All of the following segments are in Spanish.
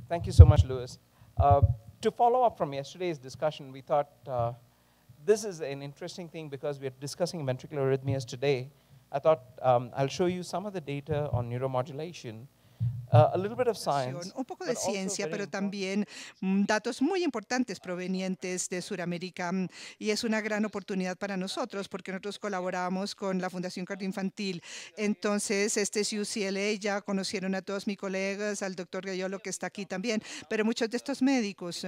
Thank you so much, Louis. To follow up from yesterday's discussion, we thought this is an interesting thing because we're discussing ventricular arrhythmias today. I thought I'll show you some of the data on neuromodulation, a little bit of science, Un poco de but also ciencia, very pero important. también datos muy importantes provenientes de Sudamérica. Y es una gran oportunidad para nosotros porque nosotros colaboramos con la Fundación Cardioinfantil. Entonces, este es UCLA, ya conocieron a todos mis colegas, al doctor Gayolo que está aquí también, pero muchos de estos médicos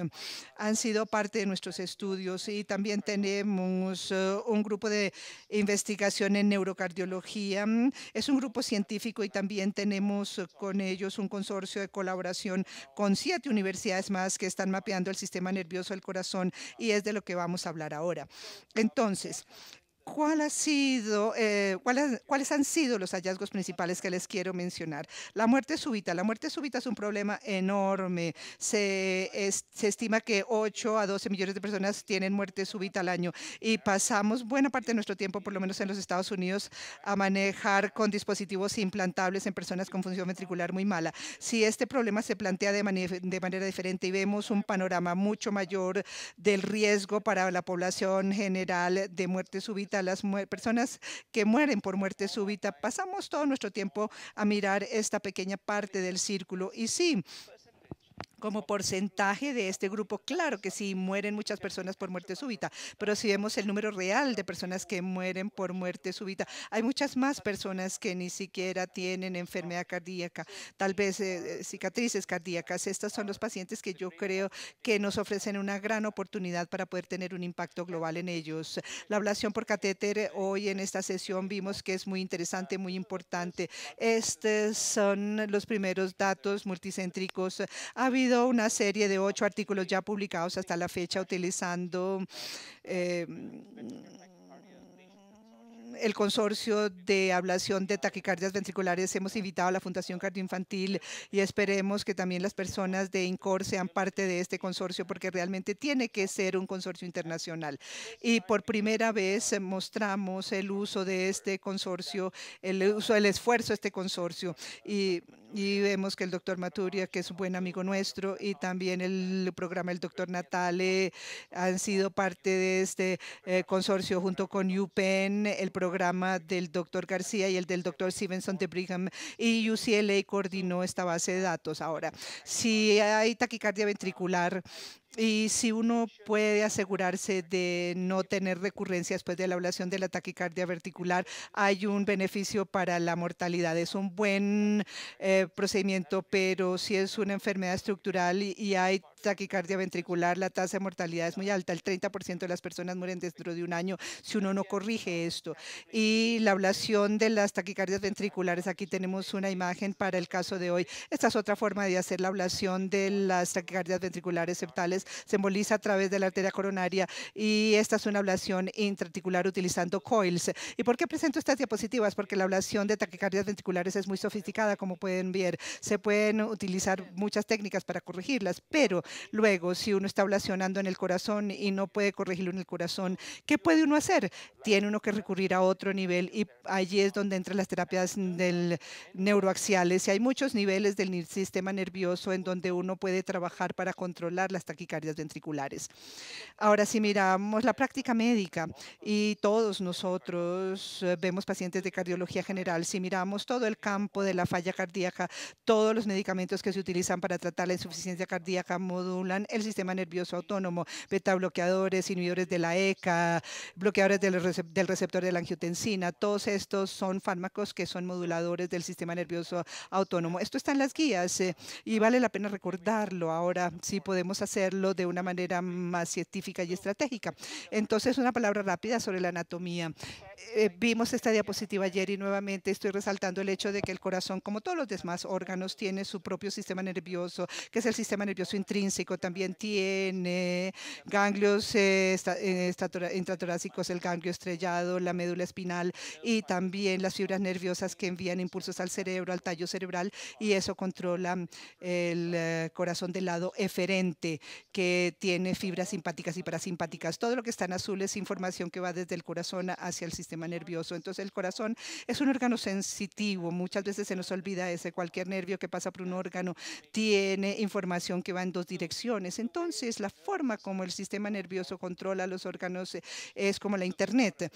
han sido parte de nuestros estudios y también tenemos un grupo de investigación en neurocardiología. Es un grupo científico y también tenemos con ellos un consorcio de colaboración con 7 universidades más que están mapeando el sistema nervioso del corazón y es de lo que vamos a hablar ahora. Entonces, ¿cuáles han sido los hallazgos principales que les quiero mencionar? La muerte súbita. La muerte súbita es un problema enorme. Se estima que 8 a 12 millones de personas tienen muerte súbita al año y pasamos buena parte de nuestro tiempo, por lo menos en los Estados Unidos, a manejar con dispositivos implantables en personas con función ventricular muy mala. Si este problema se plantea de manera diferente y vemos un panorama mucho mayor del riesgo para la población general de muerte súbita, las personas que mueren por muerte súbita, pasamos todo nuestro tiempo a mirar esta pequeña parte del círculo. Y sí, como porcentaje de este grupo, claro que sí, mueren muchas personas por muerte súbita, pero si vemos el número real de personas que mueren por muerte súbita, hay muchas más personas que ni siquiera tienen enfermedad cardíaca, tal vez cicatrices cardíacas. Estos son los pacientes que yo creo que nos ofrecen una gran oportunidad para poder tener un impacto global en ellos. La ablación por catéter, hoy en esta sesión vimos que es muy interesante, muy importante. Estos son los primeros datos multicéntricos. Ha habido una serie de 8 artículos ya publicados hasta la fecha utilizando eh, el consorcio de ablación de taquicardias ventriculares. Hemos invitado a la Fundación Cardioinfantil y esperemos que también las personas de INCOR sean parte de este consorcio porque realmente tiene que ser un consorcio internacional. Y por primera vez mostramos el uso de este consorcio, el esfuerzo de este consorcio. Y vemos que el doctor Maturia, que es un buen amigo nuestro, y también el programa del doctor Natale han sido parte de este consorcio junto con UPenn, el programa del doctor García y el del doctor Stevenson de Brigham, y UCLA coordinó esta base de datos. Ahora, si hay taquicardia ventricular, y si uno puede asegurarse de no tener recurrencia después de la ablación de la taquicardia ventricular, hay un beneficio para la mortalidad. Es un buen procedimiento, pero si es una enfermedad estructural y hay taquicardia ventricular, la tasa de mortalidad es muy alta. El 30% de las personas mueren dentro de un año si uno no corrige esto. Y la ablación de las taquicardias ventriculares, aquí tenemos una imagen para el caso de hoy. Esta es otra forma de hacer la ablación de las taquicardias ventriculares septales. Se emboliza a través de la arteria coronaria y esta es una ablación intraarticular utilizando coils. ¿Y por qué presento estas diapositivas? Porque la ablación de taquicardias ventriculares es muy sofisticada, como pueden ver. Se pueden utilizar muchas técnicas para corregirlas, pero luego, si uno está ablacionando en el corazón y no puede corregirlo en el corazón, ¿qué puede uno hacer? Tiene uno que recurrir a otro nivel y allí es donde entran las terapias del neuroaxiales. Y hay muchos niveles del sistema nervioso en donde uno puede trabajar para controlar las taquicardias ventriculares. Ahora, si miramos la práctica médica y todos nosotros vemos pacientes de cardiología general, si miramos todo el campo de la falla cardíaca, todos los medicamentos que se utilizan para tratar la insuficiencia cardíaca modulan el sistema nervioso autónomo, beta bloqueadores, inhibidores de la ECA, bloqueadores del receptor de la angiotensina. Todos estos son fármacos que son moduladores del sistema nervioso autónomo. Esto está en las guías y vale la pena recordarlo. Ahora sí podemos hacerlo de una manera más científica y estratégica. Entonces, una palabra rápida sobre la anatomía. Vimos esta diapositiva ayer y nuevamente estoy resaltando el hecho de que el corazón, como todos los demás órganos, tiene su propio sistema nervioso, que es el sistema nervioso intrínseco intrínseco, también tiene ganglios intratorácicos, el ganglio estrellado, la médula espinal y también las fibras nerviosas que envían impulsos al cerebro, al tallo cerebral, y eso controla el corazón del lado eferente, que tiene fibras simpáticas y parasimpáticas. Todo lo que está en azul es información que va desde el corazón hacia el sistema nervioso. Entonces, el corazón es un órgano sensitivo. Muchas veces se nos olvida ese. Cualquier nervio que pasa por un órgano tiene información que va en dos direcciones. Entonces, la forma como el sistema nervioso controla los órganos es como la Internet.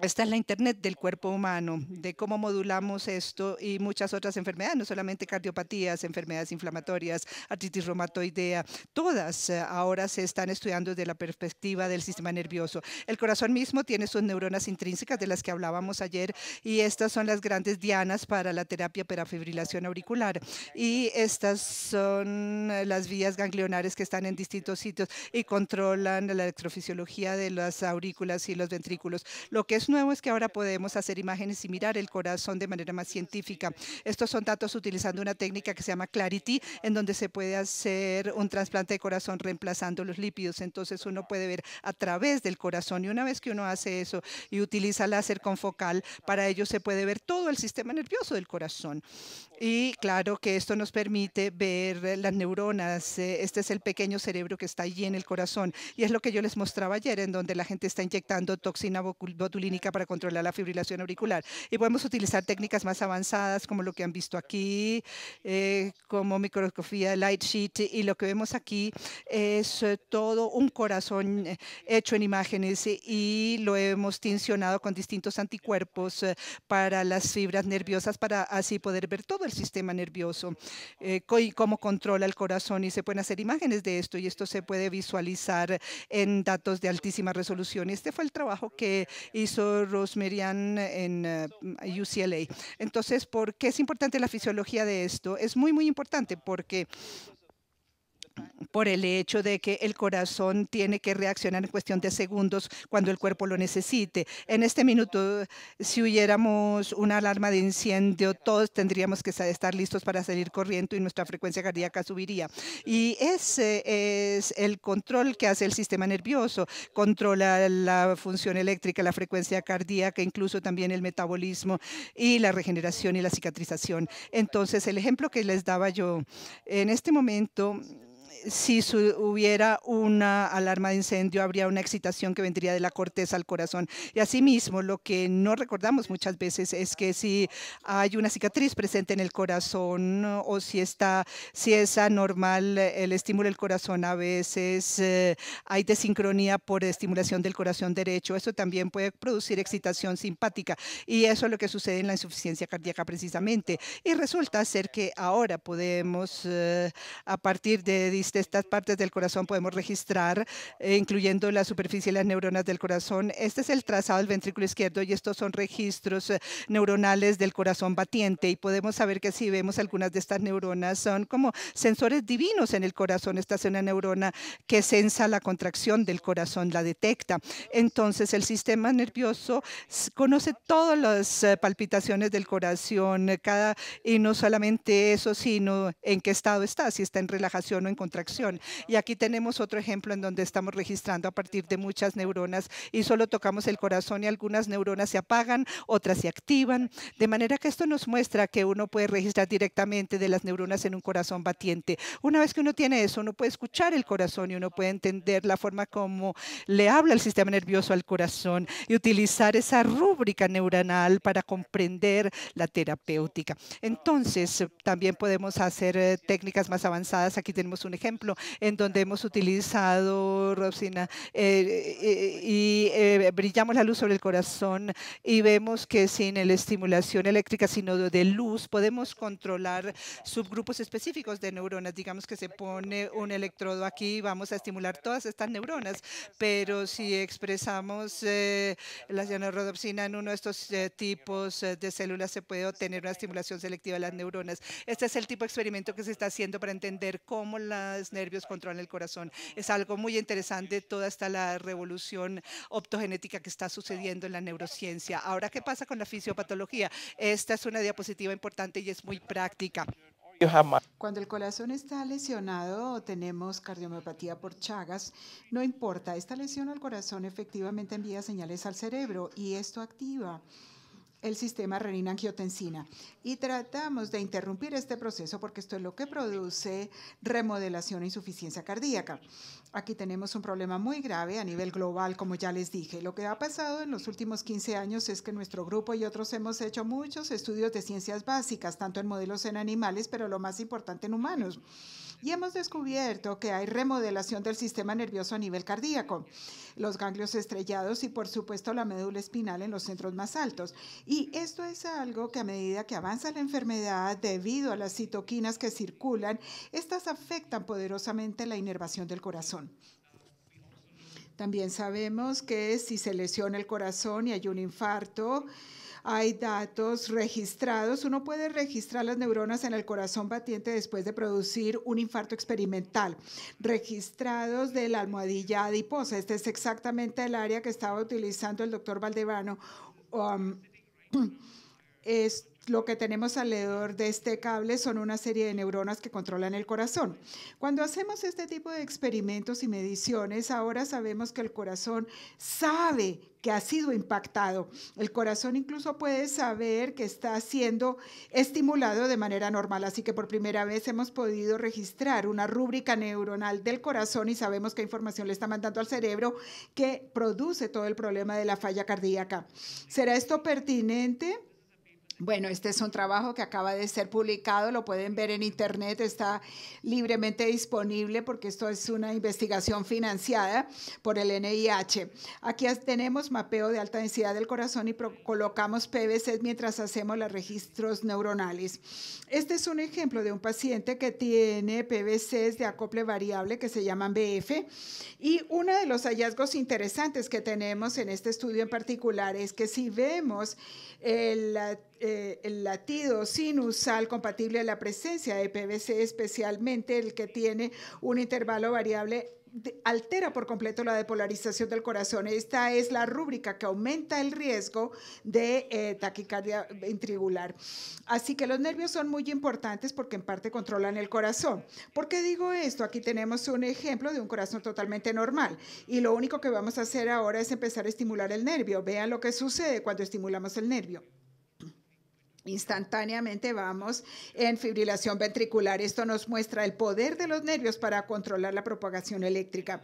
Esta es la Internet del cuerpo humano, de cómo modulamos esto y muchas otras enfermedades, no solamente cardiopatías, enfermedades inflamatorias, artritis reumatoidea, todas ahora se están estudiando desde la perspectiva del sistema nervioso. El corazón mismo tiene sus neuronas intrínsecas de las que hablábamos ayer y estas son las grandes dianas para la terapia parafibrilación auricular. Y estas son las vías ganglionares que están en distintos sitios y controlan la electrofisiología de las aurículas y los ventrículos. Lo que es nuevo es que ahora podemos hacer imágenes y mirar el corazón de manera más científica. Estos son datos utilizando una técnica que se llama Clarity, en donde se puede hacer un trasplante de corazón reemplazando los lípidos. Entonces uno puede ver a través del corazón y una vez que uno hace eso y utiliza láser confocal, para ello se puede ver todo el sistema nervioso del corazón. Y claro que esto nos permite ver las neuronas. Este es el pequeño cerebro que está allí en el corazón y es lo que yo les mostraba ayer, en donde la gente está inyectando toxina botulínica para controlar la fibrilación auricular. Y podemos utilizar técnicas más avanzadas como lo que han visto aquí, como microscopía light sheet, y lo que vemos aquí es todo un corazón hecho en imágenes y lo hemos tincionado con distintos anticuerpos para las fibras nerviosas para así poder ver todo el sistema nervioso y cómo controla el corazón, y se pueden hacer imágenes de esto y esto se puede visualizar en datos de altísima resolución. Este fue el trabajo que hizo Rosmerian en UCLA. Entonces, ¿por qué es importante la fisiología de esto? Es muy, muy importante porque por el hecho de que el corazón tiene que reaccionar en cuestión de segundos cuando el cuerpo lo necesite. En este minuto, si hubiéramos una alarma de incendio, todos tendríamos que estar listos para salir corriendo y nuestra frecuencia cardíaca subiría. Y ese es el control que hace el sistema nervioso. Controla la función eléctrica, la frecuencia cardíaca, incluso también el metabolismo y la regeneración y la cicatrización. Entonces, el ejemplo que les daba yo, en este momento, si hubiera una alarma de incendio, habría una excitación que vendría de la corteza al corazón. Y asimismo, lo que no recordamos muchas veces es que si hay una cicatriz presente en el corazón o si es anormal el estímulo del corazón, a veces hay desincronía por estimulación del corazón derecho. Eso también puede producir excitación simpática y eso es lo que sucede en la insuficiencia cardíaca precisamente. Y resulta ser que ahora podemos, a partir de estas partes del corazón podemos registrar, incluyendo la superficie y las neuronas del corazón. Este es el trazado del ventrículo izquierdo y estos son registros neuronales del corazón batiente y podemos saber que si vemos algunas de estas neuronas son como sensores divinos en el corazón. Esta es una neurona que sensa la contracción del corazón, la detecta. Entonces el sistema nervioso conoce todas las palpitaciones del corazón, y no solamente eso, sino en qué estado está, si está en relajación o en contracción. Y aquí tenemos otro ejemplo en donde estamos registrando a partir de muchas neuronas y solo tocamos el corazón y algunas neuronas se apagan, otras se activan, de manera que esto nos muestra que uno puede registrar directamente de las neuronas en un corazón batiente. Una vez que uno tiene eso, uno puede escuchar el corazón y uno puede entender la forma como le habla el sistema nervioso al corazón y utilizar esa rúbrica neuronal para comprender la terapéutica. Entonces, también podemos hacer técnicas más avanzadas. Aquí tenemos un ejemplo en donde hemos utilizado Robsina y brillamos la luz sobre el corazón y vemos que sin la estimulación eléctrica, sino de luz, podemos controlar subgrupos específicos de neuronas. Digamos que se pone un electrodo aquí, vamos a estimular todas estas neuronas, pero si expresamos la cianorrhodopsina en uno de estos tipos de células, se puede obtener una estimulación selectiva de las neuronas. Este es el tipo de experimento que se está haciendo para entender cómo los nervios controlan el corazón. Es algo muy interesante, toda la revolución optogenética que está sucediendo en la neurociencia. Ahora, ¿qué pasa con la fisiopatología? Esta es una diapositiva importante y es muy práctica. you have Cuando el corazón está lesionado o tenemos cardiomiopatía por Chagas, no importa, esta lesión al corazón efectivamente envía señales al cerebro y esto activa el sistema renina-angiotensina. Y tratamos de interrumpir este proceso porque esto es lo que produce remodelación e insuficiencia cardíaca. Aquí tenemos un problema muy grave a nivel global, como ya les dije. Lo que ha pasado en los últimos 15 años es que nuestro grupo y otros hemos hecho muchos estudios de ciencias básicas, tanto en modelos en animales, pero lo más importante en humanos. Y hemos descubierto que hay remodelación del sistema nervioso a nivel cardíaco, los ganglios estrellados y por supuesto la médula espinal en los centros más altos. Y esto es algo que a medida que avanza la enfermedad, debido a las citoquinas que circulan, estas afectan poderosamente la inervación del corazón. También sabemos que si se lesiona el corazón y hay un infarto, hay datos registrados. Uno puede registrar las neuronas en el corazón batiente después de producir un infarto experimental, registrados de la almohadilla adiposa. Este es exactamente el área que estaba utilizando el doctor Valdevano. Es lo que tenemos alrededor de este cable son una serie de neuronas que controlan el corazón. Cuando hacemos este tipo de experimentos y mediciones, ahora sabemos que el corazón sabe que ha sido impactado. El corazón incluso puede saber que está siendo estimulado de manera normal. Así que por primera vez hemos podido registrar una rúbrica neuronal del corazón y sabemos qué información le está mandando al cerebro que produce todo el problema de la falla cardíaca. ¿Será esto pertinente? Bueno, este es un trabajo que acaba de ser publicado, lo pueden ver en internet, está libremente disponible porque esto es una investigación financiada por el NIH. Aquí tenemos mapeo de alta densidad del corazón y colocamos PVCs mientras hacemos los registros neuronales. Este es un ejemplo de un paciente que tiene PVCs de acople variable que se llaman BF y uno de los hallazgos interesantes que tenemos en este estudio en particular es que si vemos el latido sinusal compatible a la presencia de PVC, especialmente el que tiene un intervalo variable, altera por completo la depolarización del corazón. Esta es la rúbrica que aumenta el riesgo de taquicardia ventricular. Así que los nervios son muy importantes porque en parte controlan el corazón. ¿Por qué digo esto? Aquí tenemos un ejemplo de un corazón totalmente normal y lo único que vamos a hacer ahora es empezar a estimular el nervio. Vean lo que sucede cuando estimulamos el nervio. Instantáneamente vamos en fibrilación ventricular. Esto nos muestra el poder de los nervios para controlar la propagación eléctrica.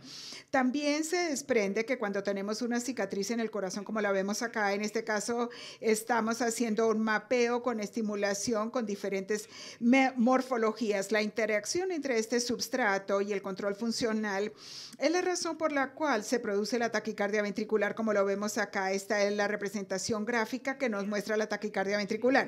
También se desprende que cuando tenemos una cicatriz en el corazón, como la vemos acá, en este caso estamos haciendo un mapeo con estimulación con diferentes morfologías. La interacción entre este substrato y el control funcional es la razón por la cual se produce la taquicardia ventricular, como lo vemos acá. Esta es la representación gráfica que nos muestra la taquicardia ventricular.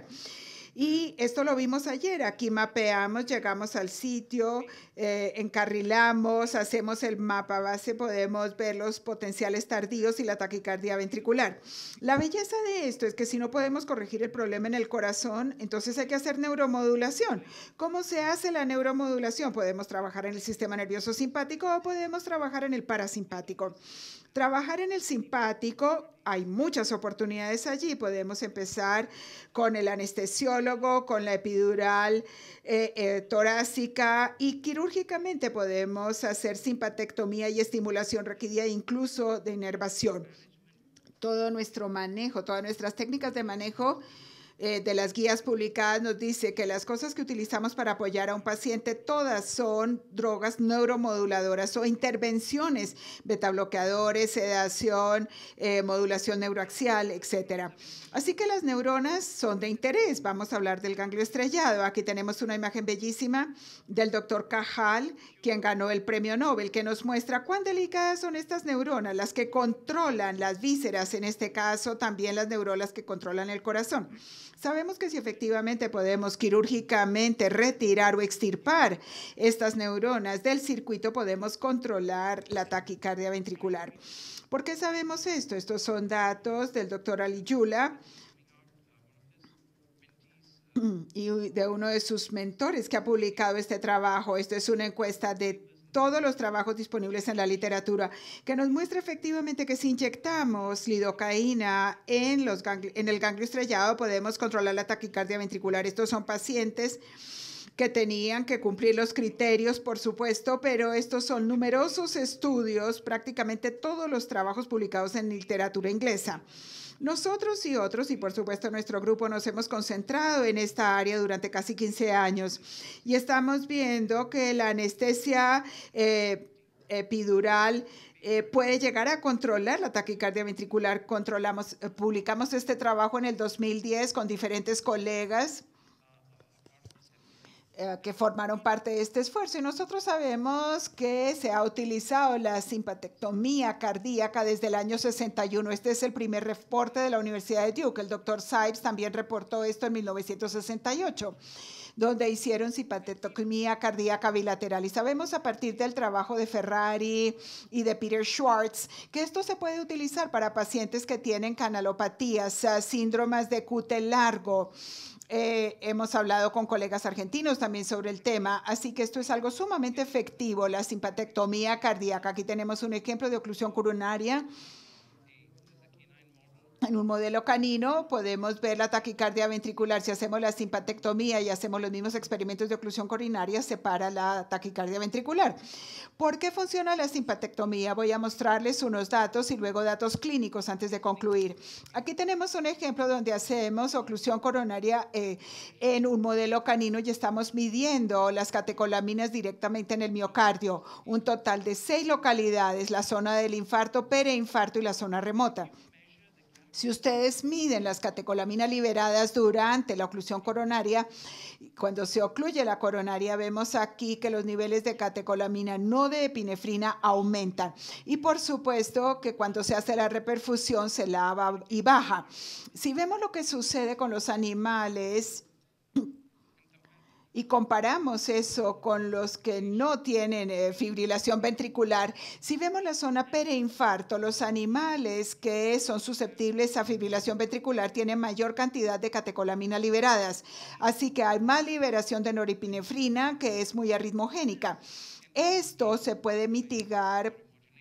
Y esto lo vimos ayer, aquí mapeamos, llegamos al sitio, encarrilamos, hacemos el mapa base, podemos ver los potenciales tardíos y la taquicardia ventricular. La belleza de esto es que si no podemos corregir el problema en el corazón, entonces hay que hacer neuromodulación. ¿Cómo se hace la neuromodulación? Podemos trabajar en el sistema nervioso simpático o podemos trabajar en el parasimpático. Trabajar en el simpático, hay muchas oportunidades allí. Podemos empezar con el anestesiólogo, con la epidural torácica y quirúrgicamente podemos hacer simpatectomía y estimulación requerida incluso de inervación. Todo nuestro manejo, todas nuestras técnicas de manejo de las guías publicadas nos dice que las cosas que utilizamos para apoyar a un paciente todas son drogas neuromoduladoras o intervenciones, betabloqueadores, sedación, modulación neuroaxial, etc. Así que las neuronas son de interés. Vamos a hablar del ganglio estrellado. Aquí tenemos una imagen bellísima del doctor Cajal, quien ganó el premio Nobel, que nos muestra cuán delicadas son estas neuronas, las que controlan las vísceras, en este caso también las neuronas que controlan el corazón. Sabemos que si efectivamente podemos quirúrgicamente retirar o extirpar estas neuronas del circuito, podemos controlar la taquicardia ventricular. ¿Por qué sabemos esto? Estos son datos del doctor Aliullah y de uno de sus mentores que ha publicado este trabajo. Esto es una encuesta de todos los trabajos disponibles en la literatura, que nos muestra efectivamente que si inyectamos lidocaína en el ganglio estrellado podemos controlar la taquicardia ventricular. Estos son pacientes que tenían que cumplir los criterios, por supuesto, pero estos son numerosos estudios, prácticamente todos los trabajos publicados en literatura inglesa. Nosotros y otros, y por supuesto nuestro grupo, nos hemos concentrado en esta área durante casi 15 años y estamos viendo que la anestesia epidural puede llegar a controlar la taquicardia ventricular. Publicamos este trabajo en el 2010 con diferentes colegas que formaron parte de este esfuerzo. Y nosotros sabemos que se ha utilizado la simpatectomía cardíaca desde el año 61. Este es el primer reporte de la Universidad de Duke. El doctor Sipes también reportó esto en 1968, donde hicieron simpatectomía cardíaca bilateral. Y sabemos a partir del trabajo de Ferrari y de Peter Schwartz que esto se puede utilizar para pacientes que tienen canalopatías, síndromes de QT largo. Hemos hablado con colegas argentinos también sobre el tema, así que esto es algo sumamente efectivo, la simpatectomía cardíaca. Aquí tenemos un ejemplo de oclusión coronaria. En un modelo canino podemos ver la taquicardia ventricular. Si hacemos la simpatectomía y hacemos los mismos experimentos de oclusión coronaria, se para la taquicardia ventricular. ¿Por qué funciona la simpatectomía? Voy a mostrarles unos datos y luego datos clínicos antes de concluir. Aquí tenemos un ejemplo donde hacemos oclusión coronaria en un modelo canino y estamos midiendo las catecolaminas directamente en el miocardio. Un total de 6 localidades, la zona del infarto, pereinfarto y la zona remota. Si ustedes miden las catecolaminas liberadas durante la oclusión coronaria, cuando se ocluye la coronaria, vemos aquí que los niveles de catecolamina, no de epinefrina, aumentan. Y por supuesto que cuando se hace la reperfusión se lava y baja. Si vemos lo que sucede con los animales y comparamos eso con los que no tienen fibrilación ventricular, si vemos la zona pereinfarto, los animales que son susceptibles a fibrilación ventricular tienen mayor cantidad de catecolaminas liberadas. Así que hay más liberación de norepinefrina, que es muy arritmogénica. Esto se puede mitigar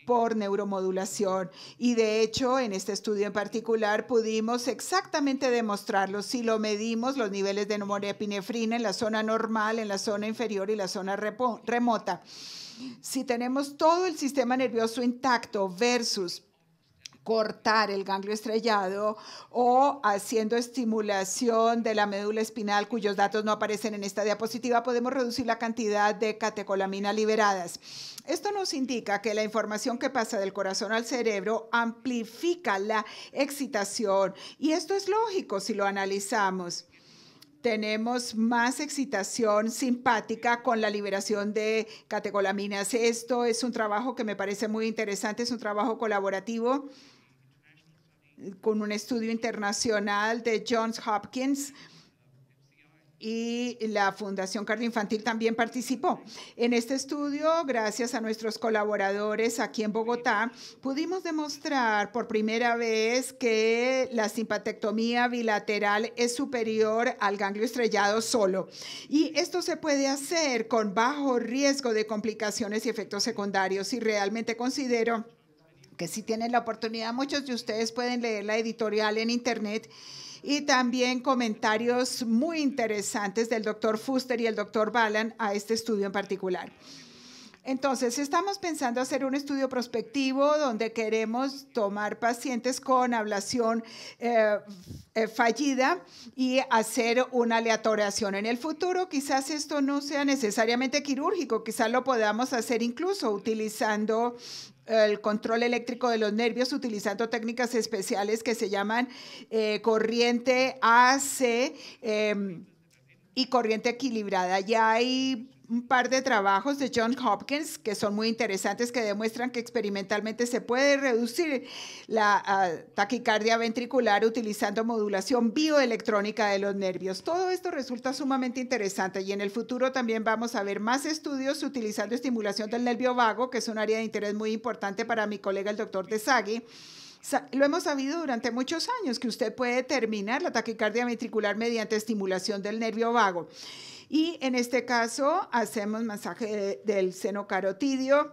por neuromodulación. Y de hecho, en este estudio en particular, pudimos exactamente demostrarlo. Si lo medimos, los niveles de norepinefrina en la zona normal, en la zona inferior y la zona remota. Si tenemos todo el sistema nervioso intacto versus cortar el ganglio estrellado o haciendo estimulación de la médula espinal, cuyos datos no aparecen en esta diapositiva, podemos reducir la cantidad de catecolaminas liberadas. Esto nos indica que la información que pasa del corazón al cerebro amplifica la excitación, y esto es lógico si lo analizamos. Tenemos más excitación simpática con la liberación de catecolaminas. Esto es un trabajo que me parece muy interesante, es un trabajo colaborativo con un estudio internacional de Johns Hopkins, y la Fundación Cardioinfantil también participó. En este estudio, gracias a nuestros colaboradores aquí en Bogotá, pudimos demostrar por primera vez que la simpatectomía bilateral es superior al ganglio estrellado solo. Y esto se puede hacer con bajo riesgo de complicaciones y efectos secundarios. Y realmente considero que si tienen la oportunidad, muchos de ustedes pueden leer la editorial en internet y también comentarios muy interesantes del doctor Fuster y el doctor Balan a este estudio en particular. Entonces, estamos pensando hacer un estudio prospectivo donde queremos tomar pacientes con ablación fallida y hacer una aleatorización. En el futuro, quizás esto no sea necesariamente quirúrgico, quizás lo podamos hacer incluso utilizando el control eléctrico de los nervios, utilizando técnicas especiales que se llaman corriente AC y corriente equilibrada. Ya hay un par de trabajos de Johns Hopkins que son muy interesantes, que demuestran que experimentalmente se puede reducir la taquicardia ventricular utilizando modulación bioelectrónica de los nervios. Todo esto resulta sumamente interesante, y en el futuro también vamos a ver más estudios utilizando estimulación del nervio vago, que es un área de interés muy importante para mi colega el doctor Desagui. Lo hemos sabido durante muchos años que usted puede determinar la taquicardia ventricular mediante estimulación del nervio vago. Y en este caso hacemos masaje del seno carotidio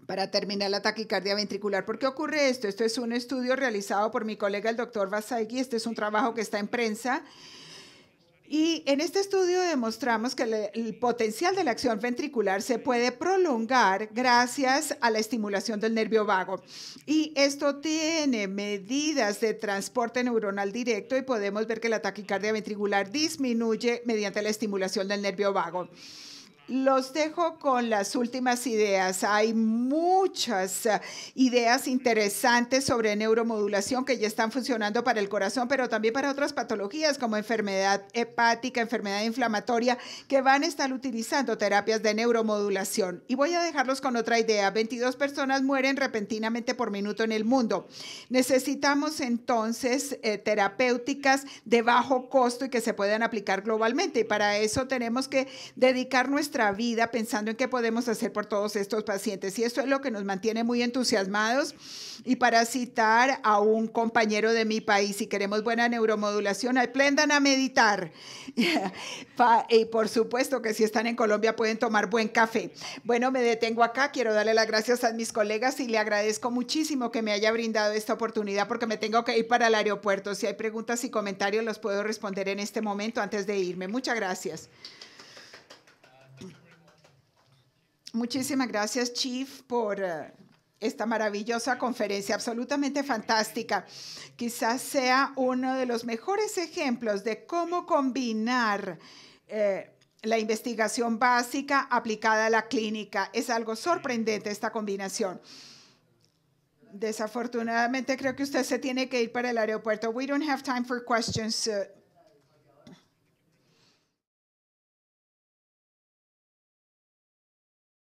para terminar la taquicardia ventricular. ¿Por qué ocurre esto? Esto es un estudio realizado por mi colega el doctor Vasagui. Este es un trabajo que está en prensa Y en este estudio demostramos que el potencial de la acción ventricular se puede prolongar gracias a la estimulación del nervio vago. Y esto tiene medidas de transporte neuronal directo y podemos ver que la taquicardia ventricular disminuye mediante la estimulación del nervio vago. Los dejo con las últimas ideas. Hay muchas ideas interesantes sobre neuromodulación que ya están funcionando para el corazón, pero también para otras patologías como enfermedad hepática, enfermedad inflamatoria, que van a estar utilizando terapias de neuromodulación. Y voy a dejarlos con otra idea. 22 personas mueren repentinamente por minuto en el mundo. Necesitamos entonces terapéuticas de bajo costo y que se puedan aplicar globalmente. Y para eso tenemos que dedicar nuestra vida pensando en qué podemos hacer por todos estos pacientes. Y esto es lo que nos mantiene muy entusiasmados. Y para citar a un compañero de mi país, si queremos buena neuromodulación, aprendan a meditar. Y por supuesto que si están en Colombia pueden tomar buen café. Bueno, me detengo acá. Quiero darle las gracias a mis colegas y le agradezco muchísimo que me haya brindado esta oportunidad porque me tengo que ir para el aeropuerto. Si hay preguntas y comentarios, los puedo responder en este momento antes de irme. Muchas gracias. Muchísimas gracias, Chief, por esta maravillosa conferencia, absolutamente fantástica. Quizás sea uno de los mejores ejemplos de cómo combinar la investigación básica aplicada a la clínica. Es algo sorprendente esta combinación. Desafortunadamente, creo que usted se tiene que ir para el aeropuerto. We don't have time for questions.